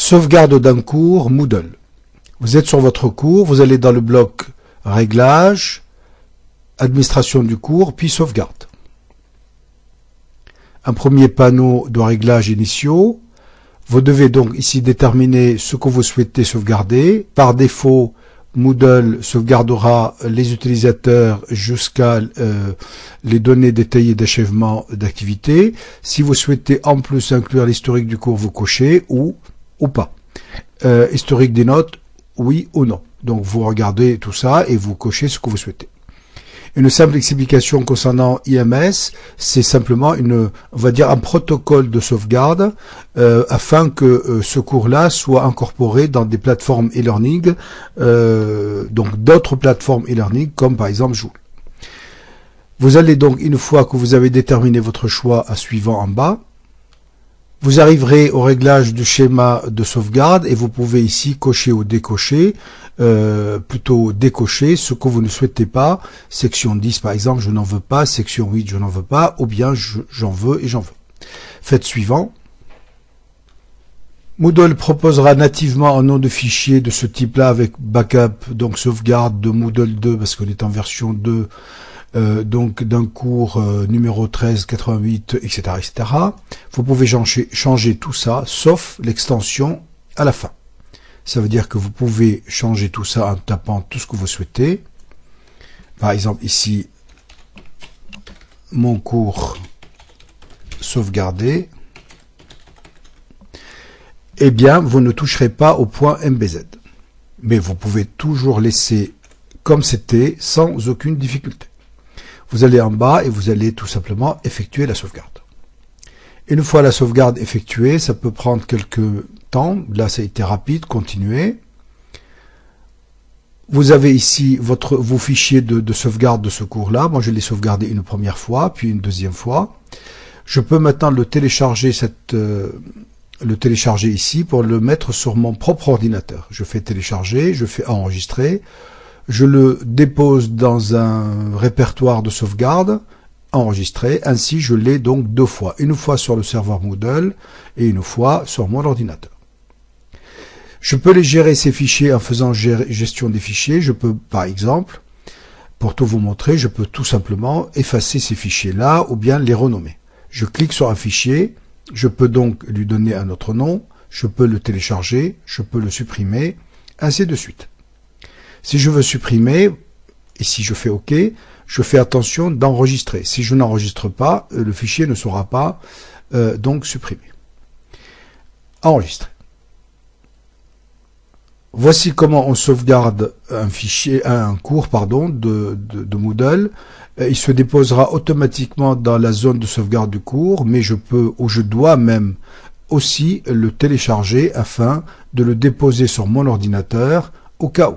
Sauvegarde d'un cours Moodle. Vous êtes sur votre cours, vous allez dans le bloc Réglages, Administration du cours, puis Sauvegarde. Un premier panneau de réglages initiaux. Vous devez donc ici déterminer ce que vous souhaitez sauvegarder. Par défaut, Moodle sauvegardera les utilisateurs jusqu'à les données détaillées d'achèvement d'activité. Si vous souhaitez en plus inclure l'historique du cours, vous cochez ou pas. Historique des notes, oui ou non. Donc vous regardez tout ça et vous cochez ce que vous souhaitez. Une simple explication concernant IMS, c'est simplement on va dire un protocole de sauvegarde afin que ce cours-là soit incorporé dans des plateformes e-learning, donc d'autres plateformes e-learning comme par exemple Joule. Vous allez donc, une fois que vous avez déterminé votre choix à suivant en bas, vous arriverez au réglage du schéma de sauvegarde et vous pouvez ici cocher ou décocher, plutôt décocher ce que vous ne souhaitez pas. Section 10 par exemple, je n'en veux pas. Section 8, je n'en veux pas. Ou bien j'en veux et j'en veux. Faites suivant. Moodle proposera nativement un nom de fichier de ce type-là avec backup, donc sauvegarde de Moodle 2 parce qu'on est en version 2. Donc d'un cours numéro 13, 88, etc., etc. Vous pouvez changer tout ça, sauf l'extension à la fin. Ça veut dire que vous pouvez changer tout ça en tapant tout ce que vous souhaitez. Par exemple, ici, mon cours sauvegardé. Eh bien, vous ne toucherez pas au point MBZ. Mais vous pouvez toujours laisser comme c'était, sans aucune difficulté. Vous allez en bas et vous allez tout simplement effectuer la sauvegarde. Une fois la sauvegarde effectuée, ça peut prendre quelques temps. Là, ça a été rapide. Continuez. Vous avez ici vos fichiers de sauvegarde de ce cours-là. Moi, je l'ai sauvegardé une première fois, puis une deuxième fois. Je peux maintenant le télécharger, ici pour le mettre sur mon propre ordinateur. Je fais télécharger, je fais enregistrer. Je le dépose dans un répertoire de sauvegarde, enregistré, ainsi je l'ai donc deux fois, une fois sur le serveur Moodle et une fois sur mon ordinateur. Je peux les gérer ces fichiers en faisant gestion des fichiers. Je peux par exemple, pour tout vous montrer, je peux tout simplement effacer ces fichiers-là ou bien les renommer. Je clique sur un fichier, je peux donc lui donner un autre nom, je peux le télécharger, je peux le supprimer, ainsi de suite. Si je veux supprimer, et si je fais OK, je fais attention d'enregistrer. Si je n'enregistre pas, le fichier ne sera pas donc supprimé. Enregistrer. Voici comment on sauvegarde un cours de Moodle. Il se déposera automatiquement dans la zone de sauvegarde du cours, mais je peux ou je dois même aussi le télécharger afin de le déposer sur mon ordinateur au cas où.